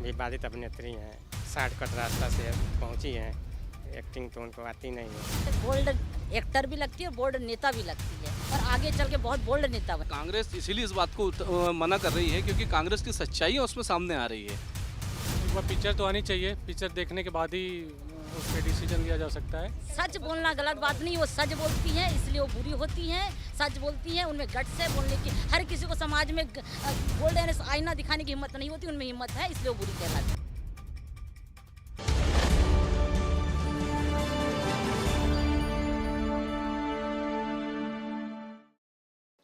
विवादित अभिनेत्री हैं, शॉर्टकट रास्ता से पहुंची हैं, एक्टिंग तो उनको आती नहीं है। बोल्ड एक्टर भी लगती है, बोल्ड नेता भी लगती है और आगे चल के बहुत बोल्ड नेता बने। कांग्रेस इसीलिए इस बात को मना कर रही है क्योंकि कांग्रेस की सच्चाई है उसमें सामने आ रही है। एक बार पिक्चर तो आनी चाहिए, पिक्चर देखने के बाद ही उस पर डिसीजन लिया जा सकता है। सच बोलना गलत बात नहीं, वो सच बोलती हैं इसलिए वो बुरी होती हैं। सच बोलती हैं, उनमें गट्स है बोलने की। हर किसी को समाज में गोल्डन आईना दिखाने की हिम्मत नहीं होती, उनमें हिम्मत है इसलिए वो बुरी कहलाती है।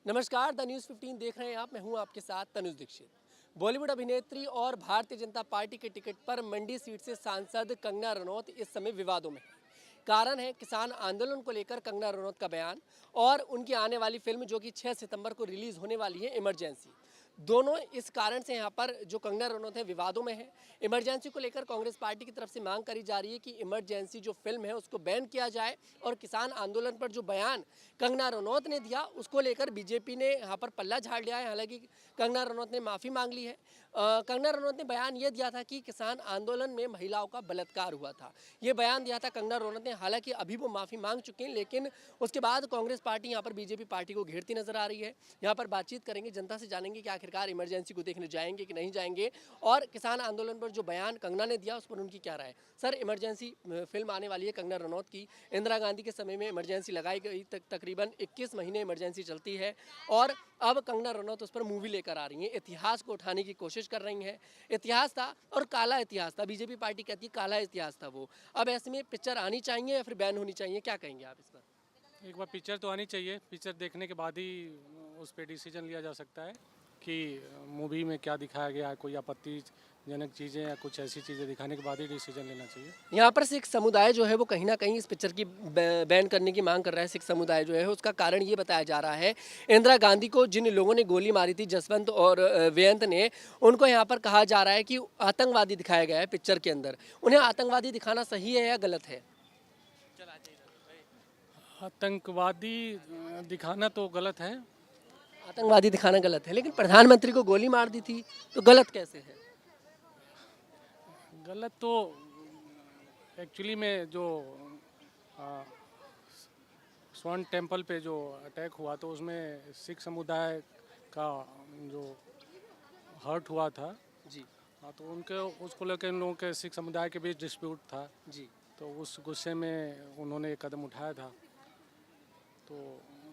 नमस्कार, द न्यूज़ 15 देख रहे हैं आप। मैं हूं आपके साथ तनुज दीक्षित। बॉलीवुड अभिनेत्री और भारतीय जनता पार्टी के टिकट पर मंडी सीट से सांसद कंगना रनौत इस समय विवादों में है। कारण है किसान आंदोलन को लेकर कंगना रनौत का बयान और उनकी आने वाली फिल्म जो कि 6 सितंबर को रिलीज होने वाली है, इमरजेंसी। दोनों इस कारण से यहाँ पर जो कंगना रनौत है विवादों में है। इमरजेंसी को लेकर कांग्रेस पार्टी की तरफ से मांग करी जा रही है कि इमरजेंसी जो फिल्म है उसको बैन किया जाए और किसान आंदोलन पर जो बयान कंगना रनौत ने दिया उसको लेकर बीजेपी ने यहाँ पर पल्ला झाड़ लिया है। हालांकि कंगना रनौत ने माफ़ी मांग ली है। कंगना रनौत ने बयान ये दिया था कि किसान आंदोलन में महिलाओं का बलात्कार हुआ था, ये बयान दिया था कंगना रनौत ने। हालांकि अभी वो माफ़ी मांग चुके हैं, लेकिन उसके बाद कांग्रेस पार्टी यहाँ पर बीजेपी पार्टी को घेरती नजर आ रही है। यहाँ पर बातचीत करेंगे, जनता से जानेंगे कि आखिरकार इमरजेंसी को देखने जाएंगे कि नहीं जाएंगे और किसान आंदोलन पर जो बयान कंगना ने दिया उस पर उनकी क्या राय है। सर, इमरजेंसी फिल्म आने वाली है कंगना रनौत की। इंदिरा गांधी के समय में इमरजेंसी लगाई गई, तकरीबन 21 महीने इमरजेंसी चलती है और अब कंगना रनौत उस पर मूवी लेकर आ रही हैं, इतिहास को उठाने की कोशिश कर रही हैं। इतिहास था और काला इतिहास था, बीजेपी पार्टी कहती है काला इतिहास था वो। अब ऐसे में पिक्चर आनी चाहिए या फिर बैन होनी चाहिए, क्या कहेंगे आप इस पर? एक बार पिक्चर तो आनी चाहिए, पिक्चर देखने के बाद ही उस पर डिसीजन लिया जा सकता है कि मूवी में क्या दिखाया गया है, कोई आपत्तिजनक चीज़ें या कुछ ऐसी चीज़ें दिखाने के बाद ही डिसीजन लेना चाहिए। यहाँ पर सिख समुदाय जो है वो कहीं ना कहीं इस पिक्चर की बैन करने की मांग कर रहा है। सिख समुदाय जो है उसका कारण ये बताया जा रहा है, इंदिरा गांधी को जिन लोगों ने गोली मारी थी, जसवंत और वेयंत ने, उनको यहाँ पर कहा जा रहा है कि आतंकवादी दिखाया गया है पिक्चर के अंदर। उन्हें आतंकवादी दिखाना सही है या गलत है? आतंकवादी दिखाना तो गलत है। आतंकवादी दिखाना गलत है, लेकिन प्रधानमंत्री को गोली मार दी थी तो गलत कैसे है? गलत तो एक्चुअली में जो स्वर्ण टेम्पल पे जो अटैक हुआ तो उसमें सिख समुदाय का जो हर्ट हुआ था जी हाँ, तो उनके उसको लेकर इन लोगों के सिख समुदाय के बीच डिस्प्यूट था, जी। तो उस गुस्से में उन्होंने एक कदम उठाया था। तो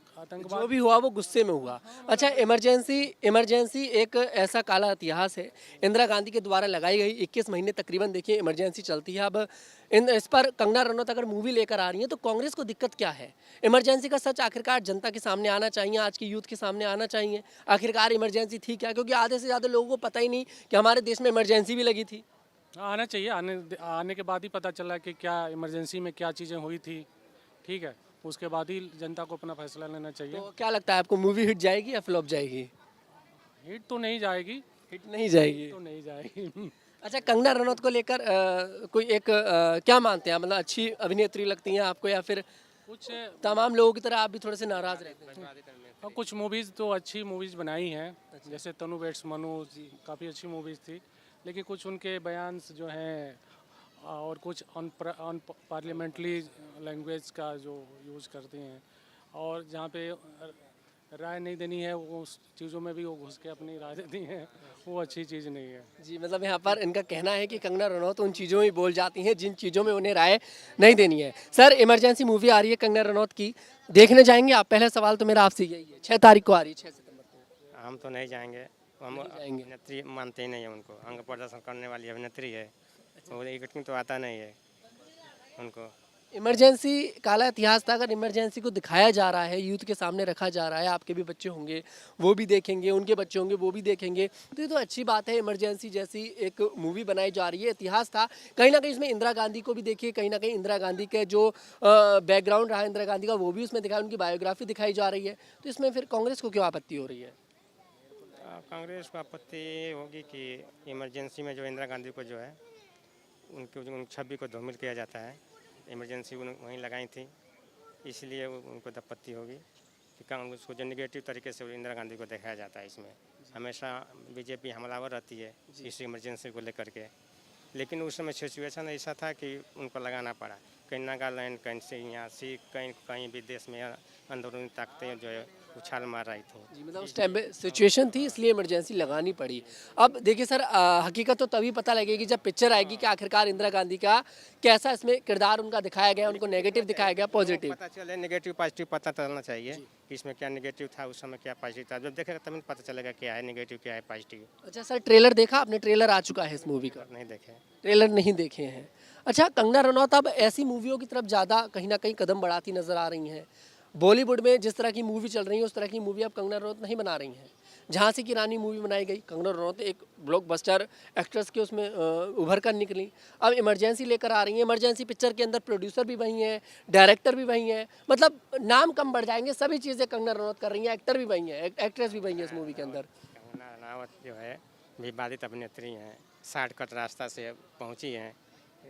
जो आतंकवाद भी हुआ वो गुस्से में हुआ। अच्छा, इमरजेंसी एक ऐसा काला इतिहास है, इंदिरा गांधी के द्वारा लगाई गई 21 महीने तकरीबन देखिए इमरजेंसी चलती है। अब इस पर कंगना रनौत अगर मूवी लेकर आ रही है तो कांग्रेस को दिक्कत क्या है? इमरजेंसी का सच आखिरकार जनता के सामने आना चाहिए, आज की यूथ के सामने आना चाहिए। आखिरकार इमरजेंसी थी क्या? क्योंकि आधे से ज़्यादा लोगों को पता ही नहीं कि हमारे देश में इमरजेंसी भी लगी थी। आना चाहिए। आने के बाद ही पता चला कि क्या इमरजेंसी में क्या चीज़ें हुई थी। ठीक है, उसके बाद ही जनता को अपना फैसला लेना चाहिए। तो क्या लगता है आपको, मूवी हिट जाएगी या फ्लॉप जाएगी? हिट तो नहीं जाएगी, हिट नहीं जाएगी। तो नहीं जाएगी। अच्छा, कंगना रनौत को लेकर कोई एक क्या मानते हैं, मतलब अच्छी अभिनेत्री लगती हैं आपको या फिर कुछ तमाम लोगों की तरह आप भी थोड़े से नाराज रहते हैं? कुछ मूवीज़ तो अच्छी मूवीज़ बनाई हैं, जैसे तनु वेड्स मनु काफ़ी अच्छी मूवीज़ थी, लेकिन कुछ उनके बयान जो हैं और कुछ अन पार्लियामेंट्री लैंग्वेज का जो यूज़ करती हैं और जहाँ पे राय नहीं देनी है वो उस चीज़ों में भी वो घुस के अपनी राय देती हैं, वो अच्छी चीज़ नहीं है। जी, मतलब यहाँ पर इनका कहना है कि कंगना रनौत उन चीज़ों में बोल जाती हैं जिन चीज़ों में उन्हें राय नहीं देनी है। सर, इमरजेंसी मूवी आ रही है कंगना रनौत की, देखने जाएंगे आप? पहला सवाल तो मेरा आपसे यही है। 6 तारीख को आ रही है, 6 सितंबर को। हम तो नहीं जाएंगे, हम जाएंगे। अभिनेत्री मानते ही नहीं है उनको। अंग प्रदर्शन करने वाली अभिनेत्री है, तो एक्टिंग तो आता नहीं है उनको। इमरजेंसी काला इतिहास था, अगर इमरजेंसी को दिखाया जा रहा है, यूथ के सामने रखा जा रहा है, आपके भी बच्चे होंगे वो भी देखेंगे, उनके बच्चे होंगे वो भी देखेंगे, तो ये तो अच्छी बात है। इमरजेंसी जैसी एक मूवी बनाई जा रही है, इतिहास था कहीं ना कहीं इसमें। इंदिरा गांधी को भी देखिए, कहीं ना कहीं इंदिरा गांधी के जो बैकग्राउंड रहा इंदिरा गांधी का वो भी उसमें दिखाया, उनकी बायोग्राफी दिखाई जा रही है, तो इसमें फिर कांग्रेस को क्यों आपत्ति हो रही है? कांग्रेस को आपत्ति होगी कि इमरजेंसी में जो इंदिरा गांधी को जो है उन छवि को धूमिल किया जाता है। इमरजेंसी वहीं लगाई थी, इसलिए उनको आपत्ति होगी कि उसको जो निगेटिव तरीके से इंदिरा गांधी को दिखाया जाता है इसमें। हमेशा बीजेपी हमलावर रहती है इस इमरजेंसी को लेकर के। लेकिन उस समय सिचुएशन ऐसा था कि उनको लगाना पड़ा। कहीं नागालैंड, कहीं सियासी, कहीं कहीं भी देश में अंदरूनी ताकतें जो है उछाल मार रही थी। जी, मतलब उस टाइम पे सिचुएशन थी इसलिए इमरजेंसी लगानी पड़ी। अब देखिए सर, हकीकत तो तभी पता लगेगी जब पिक्चर आएगी कि आखिरकार इंदिरा गांधी का कैसा इसमें किरदार उनका दिखाया गया, उनको नेगेटिव दिखाया गया, पॉजिटिव। पता चले नेगेटिव पॉजिटिव पता चलना चाहिए कि इसमें क्या नेगेटिव था, उस समय क्या पॉजिटिव था। जब देखेगा तभी पता चलेगा क्या है नेगेटिव, क्या है पॉजिटिव। अच्छा सर, ट्रेलर देखा आपने? ट्रेलर आ चुका है इस मूवी का? नहीं देखे। ट्रेलर नहीं देखे हैं। अच्छा, कंगना रनौत अब ऐसी मूवियों की तरफ ज़्यादा कहीं ना कहीं कदम बढ़ाती नजर आ रही हैं। बॉलीवुड में जिस तरह की मूवी चल रही है उस तरह की मूवी अब कंगना रनौत नहीं बना रही हैं। झांसी की रानी मूवी बनाई गई, कंगना रनौत एक ब्लॉकबस्टर एक्ट्रेस के उसमें उभर कर निकली। अब इमरजेंसी लेकर आ रही हैं। इमरजेंसी पिक्चर के अंदर प्रोड्यूसर भी वही हैं, डायरेक्टर भी वही हैं, मतलब नाम कम बढ़ जाएंगे, सभी चीज़ें कंगना रनौत कर रही हैं, एक्टर भी वही हैं, एक्ट्रेस भी वही है इस मूवी के अंदर। कंगना रनावत जो है विवादित अभिनेत्री हैं, शॉर्टकट रास्ता से पहुंची हैं।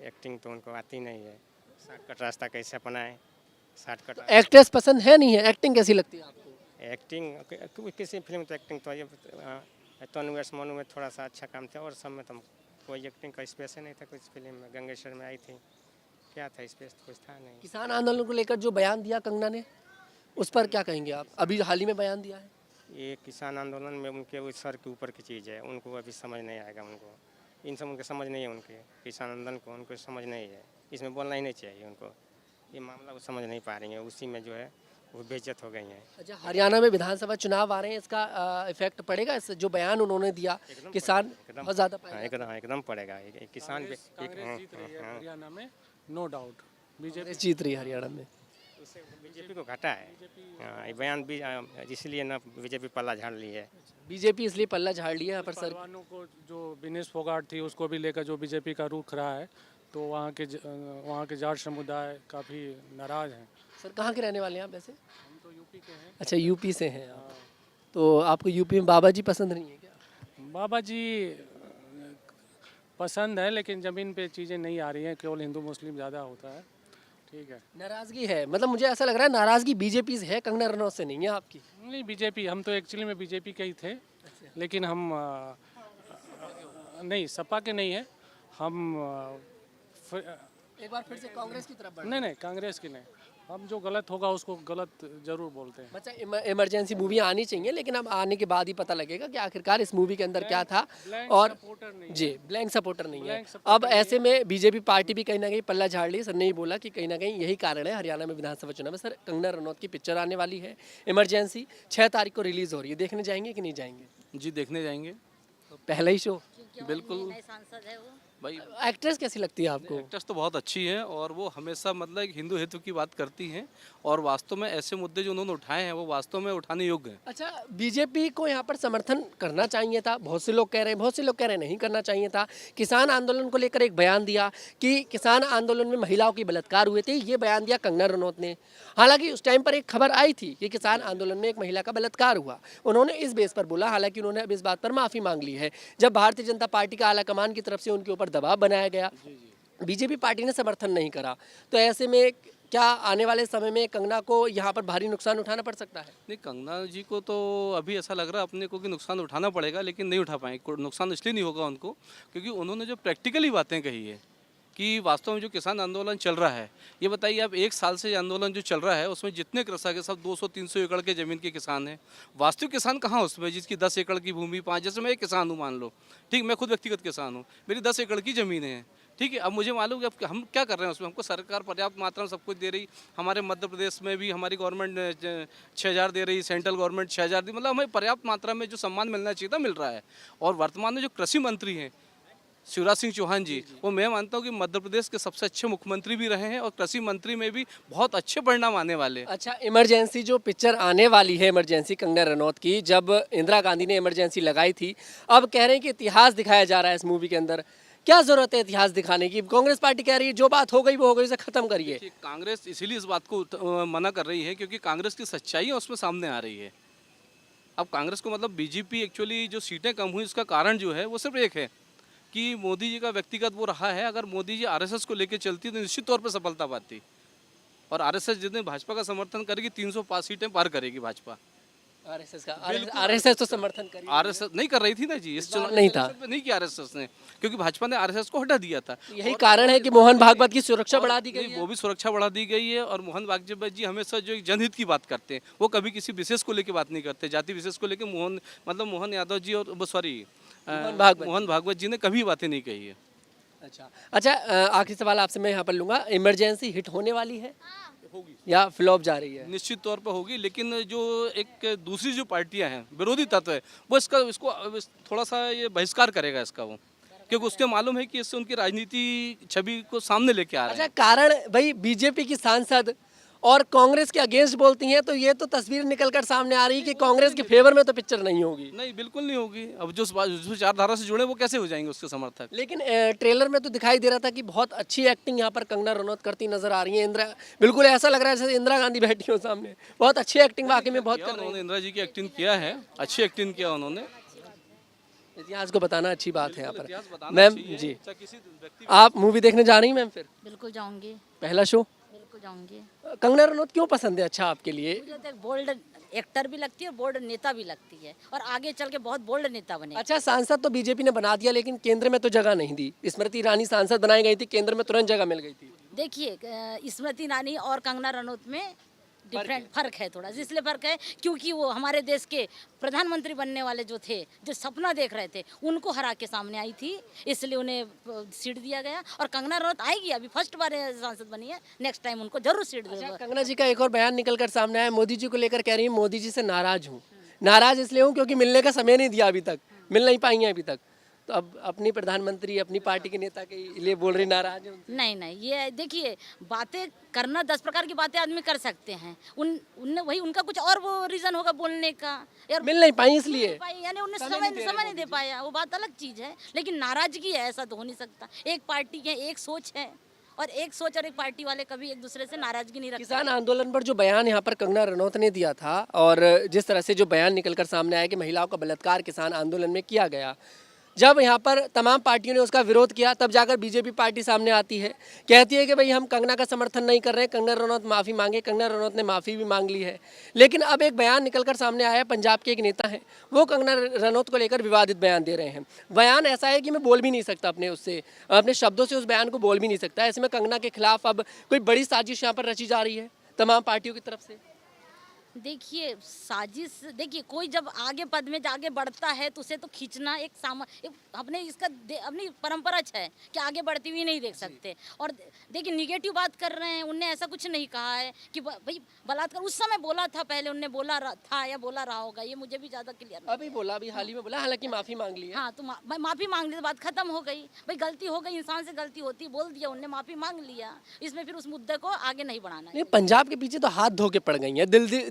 एक्टिंग तो उनको आती नहीं है, शॉर्टकट रास्ता कैसे अपनाएं। शॉर्टकट एक्ट्रेस पसंद है नहीं है, एक्टिंग कैसी लगती है आपको? एक्टिंग किसी फिल्म तो एक्टिंग तो ये तनु वेड्स मनु में थोड़ा सा अच्छा काम था, और सब में तो कोई एक्टिंग का स्पेस ही नहीं था। कुछ फिल्म में गंगेश्वर में आई थी, क्या था स्पेस, कुछ था नहीं। किसान आंदोलन को लेकर जो बयान दिया कंगना ने, उस पर क्या कहेंगे आप? अभी हाल ही में बयान दिया है। ये किसान आंदोलन में उनके वो सर के ऊपर की चीज़ है, उनको अभी समझ नहीं आएगा। उनको इन सब उनके समझ नहीं है, उनके किसान आंदोलन को उनको समझ नहीं है, इसमें बोलना ही नहीं चाहिए उनको। ये मामला वो समझ नहीं पा रही हैं, उसी में जो है वो बेइज्जत हो गई हैं। अच्छा, हरियाणा में विधानसभा चुनाव आ रहे हैं, इसका इफेक्ट पड़ेगा? इस जो बयान उन्होंने दिया किसान बहुत ज़्यादा एकदम पड़ेगा। किसान कांग्रेस जीत रही है हरियाणा में, नो डाउट। बीजेपी जीत रही है हरियाणा में। उससे बीजेपी को घाटा है। ये बयान भी इसलिए ना बीजेपी पल्ला झाड़ ली है। बीजेपी इसलिए पल्ला झाड़ लिया है पर सर। पहलवानों को जो विनेश फोगाट थी उसको भी लेकर जो बीजेपी का रुख रहा है, तो वहाँ के जाट समुदाय काफ़ी नाराज हैं। सर कहाँ के रहने वाले हैं आप वैसे? हम तो यूपी के हैं। अच्छा, यूपी से हैं आप। तो आपको यूपी में बाबा जी पसंद नहीं है क्या? बाबा जी पसंद है, लेकिन ज़मीन पे चीज़ें नहीं आ रही हैं, केवल हिंदू मुस्लिम ज़्यादा होता है। ठीक है, नाराजगी है, मतलब मुझे ऐसा लग रहा है नाराजगी बीजेपी से है, कंगना रनौत से नहीं है आपकी। नहीं बीजेपी, हम तो एक्चुअली में बीजेपी के ही थे, लेकिन हम नहीं सपा के नहीं है हम। एक बार फिर से कांग्रेस की तरफ नहीं कांग्रेस की नहीं, हम जो गलत होगा उसको गलत जरूर बोलते हैं। बच्चा इमरजेंसी मूवी आनी चाहिए, लेकिन अब आने के बाद ही पता लगेगा कि आखिरकार इस मूवी के अंदर क्या था। और जी, ब्लैंक सपोर्टर नहीं है। अब ऐसे में बीजेपी पार्टी भी कहीं ना कहीं पल्ला झाड़ ली। सर ने ही बोला कि कहीं ना कहीं यही कारण है हरियाणा में विधानसभा चुनाव में। सर, कंगना रनौत की पिक्चर आने वाली है इमरजेंसी, 6 तारीख को रिलीज हो रही है, देखने जाएंगे कि नहीं जाएंगे? जी देखने जाएंगे, तो पहला ही शो। बिल्कुल। नए सांसद है वो। भाई एक्ट्रेस कैसी लगती है आपको? एक्ट्रेस तो बहुत अच्छी है, और वो हमेशा मतलब एक हिंदू हितों की बात करती हैं, और वास्तव में ऐसे मुद्दे जो उन्होंने उठाए हैं वो वास्तव में उठाने योग्य हैं। अच्छा, बीजेपी को यहाँ पर समर्थन करना चाहिए था, बहुत से लोग कह रहे हैं, बहुत से लोग कह रहे हैं नहीं करना चाहिए था। किसान आंदोलन को लेकर एक बयान दिया कि किसान आंदोलन में महिलाओं की बलात्कार हुए थे, ये बयान दिया कंगना रनौत ने। हालांकि उस टाइम पर एक खबर आई थी कि किसान आंदोलन में एक महिला का बलात्कार हुआ, उन्होंने इस बेस पर बोला। हालांकि उन्होंने अब इस बात पर माफ़ी मांग ली है, जब भारतीय जनता पार्टी का आलाकमान की तरफ से उनके ऊपर दबाव बनाया गया। बीजेपी पार्टी ने समर्थन नहीं करा, तो ऐसे में क्या आने वाले समय में कंगना को यहाँ पर भारी नुकसान उठाना पड़ सकता है? नहीं, कंगना जी को तो अभी ऐसा लग रहा है अपने को कि नुकसान उठाना पड़ेगा, लेकिन नहीं उठा पाएंगे। नुकसान इसलिए नहीं होगा उनको क्योंकि उन्होंने जो प्रैक्टिकली बातें कही है कि वास्तव में जो किसान आंदोलन चल रहा है, ये बताइए आप 1 साल से आंदोलन जो चल रहा है उसमें जितने कृषक है सब 200-300 एकड़ के ज़मीन के किसान हैं। वास्तविक किसान कहाँ उसमें, जिसकी 10 एकड़ की भूमि, 5, जैसे मैं एक किसान हूँ मान लो, ठीक, मैं खुद व्यक्तिगत किसान हूँ, मेरी 10 एकड़ की ज़मीन है, ठीक है। अब मुझे मालूम कि अब हम क्या कर रहे हैं उसमें, हमको सरकार पर्याप्त मात्रा में सब कुछ दे रही। हमारे मध्य प्रदेश में भी हमारी गवर्नमेंट 6,000 दे रही, सेंट्रल गवर्नमेंट 6,000 दी, मतलब हमें पर्याप्त मात्रा में जो सम्मान मिलना चाहिए था मिल रहा है। और वर्तमान में जो कृषि मंत्री हैं शिवराज सिंह चौहान जी, वो मैं मानता हूँ कि मध्य प्रदेश के सबसे अच्छे मुख्यमंत्री भी रहे हैं, और कृषि मंत्री में भी बहुत अच्छे परिणाम आने वाले हैं। अच्छा, इमरजेंसी जो पिक्चर आने वाली है, इमरजेंसी कंगना रनौत की, जब इंदिरा गांधी ने इमरजेंसी लगाई थी, अब कह रहे हैं कि इतिहास दिखाया जा रहा है इस मूवी के अंदर। क्या जरूरत है इतिहास दिखाने की? कांग्रेस पार्टी कह रही है जो बात हो गई वो हो गई, उसे खत्म करिए। कांग्रेस इसीलिए इस बात को मना कर रही है क्योंकि कांग्रेस की सच्चाई उसमें सामने आ रही है। अब कांग्रेस को मतलब बीजेपी एक्चुअली जो सीटें कम हुई उसका कारण जो है वो सिर्फ एक है कि मोदी जी का व्यक्तिगत वो रहा है। अगर मोदी जी आरएसएस को लेकर चलती तो निश्चित तौर पर सफलता पाती, और आरएसएस जितने भाजपा का समर्थन करेगी 305 सीटें पार करेगी भाजपा। आरएसएस का आरएसएस तो समर्थन करी आरएसएस नहीं कर रही थी ना जी, इस चुनाव नहीं था। इलेक्शन में नहीं किया आरएसएस ने, क्योंकि भाजपा ने आरएसएस को हटा दिया था। यही कारण है कि मोहन भागवत की सुरक्षा बढ़ा दी गई नहीं, है। वो भी सुरक्षा बढ़ा दी गई है। और मोहन भागवत जी हमेशा जो एक जनहित की बात करते हैं, वो कभी किसी विशेष को लेकर बात नहीं करते, जाति विशेष को लेकर। मोहन यादव जी और मोहन भागवत जी ने कभी बातें नहीं कही है। अच्छा, आखिरी सवाल आपसे मैं यहाँ पर लूंगा, इमरजेंसी हिट होने वाली है या फ्लॉप जा रही है? निश्चित तौर पर होगी, लेकिन जो एक दूसरी जो पार्टियां हैं, विरोधी तत्व है, वो इसको थोड़ा सा ये बहिष्कार करेगा इसका वो, क्योंकि उसके मालूम है कि इससे उनकी राजनीति छवि को सामने लेके आ रहा है। अच्छा, कारण भाई बीजेपी की सांसद और कांग्रेस के अगेंस्ट बोलती हैं, तो ये तो तस्वीर निकल कर सामने आ रही है कि कांग्रेस के फेवर में तो पिक्चर नहीं होगी। नहीं, बिल्कुल नहीं होगी। अब जो विचारधारा से जुड़े वो कैसे हो जाएंगे उसके समर्थक? लेकिन ट्रेलर में तो दिखाई दे रहा था कि बहुत अच्छी एक्टिंग यहाँ पर कंगना रनौत करती नजर आ रही है। इंदिरा, बिल्कुल ऐसा लग रहा है जैसे इंदिरा गांधी बैठी हो सामने। बहुत अच्छी एक्टिंग वाकई में बहुत कर रही है। उन्होंने इंदिरा जी की एक्टिंग किया है, अच्छी एक्टिंग किया उन्होंने। इतिहास को बताना अच्छी बात है यहाँ इतिहास पर। बताना मैम चाहिए। जी, अच्छा, किसी व्यक्ति आप मूवी देखने जा रही हैं मैम? फिर बिल्कुल जाऊंगी, पहला शो बिल्कुल जाऊंगी। कंगना रनौत क्यों पसंद है अच्छा आपके लिए? मुझे तो एक बोल्ड एक्टर भी लगती है, बोल्ड नेता भी लगती है, और आगे चल के बहुत बोल्ड नेता बने। अच्छा, सांसद तो बीजेपी ने बना दिया, लेकिन केंद्र में तो जगह नहीं दी। स्मृति ईरानी सांसद बनाई गई थी, केंद्र में तुरंत जगह मिल गई थी। देखिए, स्मृति ईरानी और कंगना रनौत में डिफरेंट फर्क है थोड़ा, इसलिए फर्क है क्योंकि वो हमारे देश के प्रधानमंत्री बनने वाले जो थे, जो सपना देख रहे थे, उनको हरा के सामने आई थी, इसलिए उन्हें सीट दिया गया। और कंगना रनौत आएगी, अभी फर्स्ट बार सांसद बनी है, नेक्स्ट टाइम उनको जरूर सीट देगा। कंगना जी का एक और बयान निकल कर सामने आया, मोदी जी को लेकर कह रही है मोदी जी से नाराज हूँ। नाराज इसलिए हूँ क्योंकि मिलने का समय नहीं दिया अभी तक, मिल नहीं पाई हैं अभी तक। तो अब अपनी प्रधानमंत्री, अपनी पार्टी के नेता के लिए बोल रही नाराज है उनसे। नहीं, ये देखिए, बातें करना 10 प्रकार की बातें आदमी कर सकते हैं, उनने वही उनका कुछ और वो रीजन होगा बोलने का, यार मिल नहीं पाई इसलिए, यानी उन्हें समय नहीं दे पाया, वो बात अलग चीज है। लेकिन नाराजगी है ऐसा तो हो नहीं सकता। एक पार्टी है, एक सोच है, और एक सोच और एक पार्टी वाले कभी एक दूसरे से नाराजगी नहीं रखते। किसान आंदोलन पर जो बयान यहाँ पर कंगना रनौत ने दिया था, और जिस तरह से जो बयान निकलकर सामने आया कि महिलाओं का बलात्कार किसान आंदोलन में किया गया, जब यहाँ पर तमाम पार्टियों ने उसका विरोध किया, तब जाकर बीजेपी पार्टी सामने आती है, कहती है कि भाई हम कंगना का समर्थन नहीं कर रहे हैं, कंगना रनौत माफ़ी मांगे। कंगना रनौत ने माफ़ी भी मांग ली है, लेकिन अब एक बयान निकलकर सामने आया है, पंजाब के एक नेता हैं, वो कंगना रनौत को लेकर विवादित बयान दे रहे हैं। बयान ऐसा है कि मैं बोल भी नहीं सकता अपने शब्दों से उस बयान को बोल भी नहीं सकता। ऐसे में कंगना के खिलाफ अब कोई बड़ी साजिश यहाँ पर रची जा रही है तमाम पार्टियों की तरफ से। देखिए, साजिश, देखिए, कोई जब आगे पद में आगे बढ़ता है तो उसे तो खींचना एक अपने अपनी परंपरा है कि आगे बढ़ती हुई नहीं देख सकते। और देखिए, निगेटिव बात कर रहे हैं, उनने ऐसा कुछ नहीं कहा है कि भाई बलात्कार उस समय बोला था, पहले उनने बोला था या बोला रहा होगा, ये मुझे भी ज़्यादा क्लियर नहीं। अभी बोला, अभी हाल ही में बोला, हालांकि माफ़ी मांग ली है। हाँ, तो माफ़ी मांग ली तो बात खत्म हो गई। भाई गलती हो गई, इंसान से गलती होती, बोल दिया, उनने माफ़ी मांग लिया, इसमें फिर उस मुद्दे को आगे नहीं बढ़ाना है। पंजाब के पीछे तो हाथ धो के पड़ गई है।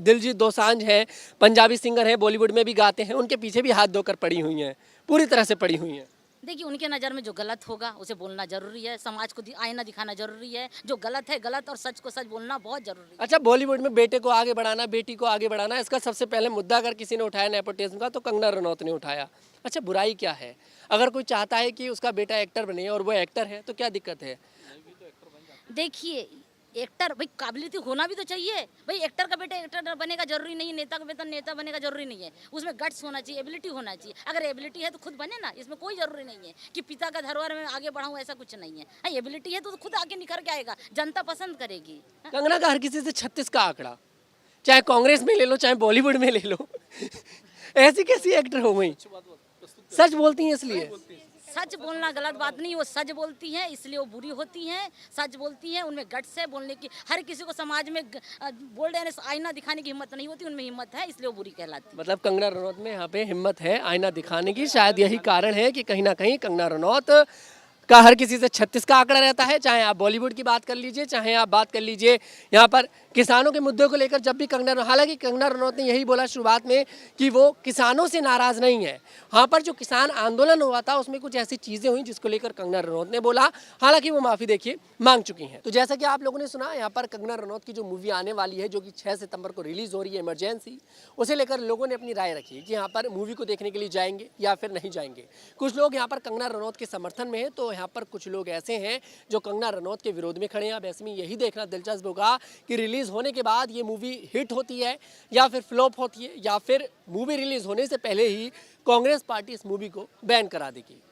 दिलजीत दोसांझ है, पंजाबी सिंगर है, बॉलीवुड में भी गाते हैं, उनके पीछे भी हाथ धोकर पड़ी हुई हैं, पूरी तरह से पड़ी हुई हैं। देखिए, उनके नज़र में जो गलत होगा उसे बोलना जरूरी है, समाज को आईना दिखाना जरूरी है, जो गलत है गलत और सच को सच बोलना बहुत जरूरी है। अच्छा, बॉलीवुड में बेटे को आगे बढ़ाना, बेटी को आगे बढ़ाना, इसका सबसे पहले मुद्दा अगर किसी ने उठाया नेपोटिज्म का, तो कंगना रनौत ने उठाया। अच्छा, बुराई क्या है? अगर कोई चाहता है कि उसका बेटा एक्टर बने और वो एक्टर है, तो क्या दिक्कत है? देखिए, एक्टर भाई काबिलियत होना भी तो चाहिए। भाई एक्टर का बेटा एक्टर बनेगा जरूरी नहीं है, नेता का बेटा नेता बनेगा जरूरी नहीं है, उसमें गट्स होना चाहिए, एबिलिटी होना चाहिए। अगर एबिलिटी है तो खुद बने ना, इसमें कोई जरूरी नहीं है कि पिता का धरोहर में आगे बढ़ाऊं, ऐसा कुछ नहीं है। हाँ, एबिलिटी है तो खुद आगे निखर के आएगा, जनता पसंद करेगी। कंगना का हर किसी से 36 का आंकड़ा, चाहे कांग्रेस में ले लो, चाहे बॉलीवुड में ले लो, ऐसी कैसी एक्टर हो गई? सच बोलती हैं इसलिए। सच बोलना गलत बात नहीं, वो सच बोलती हैं इसलिए वो बुरी होती हैं। सच बोलती हैं, उनमें गट्स है बोलने की। हर किसी को समाज में बोल्ड आईना दिखाने की हिम्मत नहीं होती, उनमें हिम्मत है, इसलिए वो बुरी कहलाती है। मतलब कंगना रनौत में यहाँ पे हिम्मत है आईना दिखाने की। शायद यही कारण है कि कहीं ना कहीं कंगना रनौत का हर किसी से 36 का आंकड़ा रहता है। चाहे आप बॉलीवुड की बात कर लीजिए, चाहे आप बात कर लीजिए यहाँ पर किसानों के मुद्दों को लेकर, जब भी हालांकि कंगना रनौत ने यही बोला शुरुआत में कि वो किसानों से नाराज़ नहीं है। वहाँ पर जो किसान आंदोलन हुआ था उसमें कुछ ऐसी चीज़ें हुई जिसको लेकर कंगना रनौत ने बोला, हालांकि वो माफ़ी देखिए मांग चुकी हैं। तो जैसा कि आप लोगों ने सुना, यहाँ पर कंगना रनौत की जो मूवी आने वाली है, जो कि 6 सितंबर को रिलीज़ हो रही है, इमरजेंसी, उसे लेकर लोगों ने अपनी राय रखी कि यहाँ पर मूवी को देखने के लिए जाएंगे या फिर नहीं जाएंगे। कुछ लोग यहाँ पर कंगना रनौत के समर्थन में है, तो यहाँ पर कुछ लोग ऐसे हैं जो कंगना रनौत के विरोध में खड़े हैं। अब ऐसे में यही देखना दिलचस्प होगा कि रिलीज़ होने के बाद ये मूवी हिट होती है या फिर फ्लॉप होती है, या फिर मूवी रिलीज़ होने से पहले ही कांग्रेस पार्टी इस मूवी को बैन करा देगी।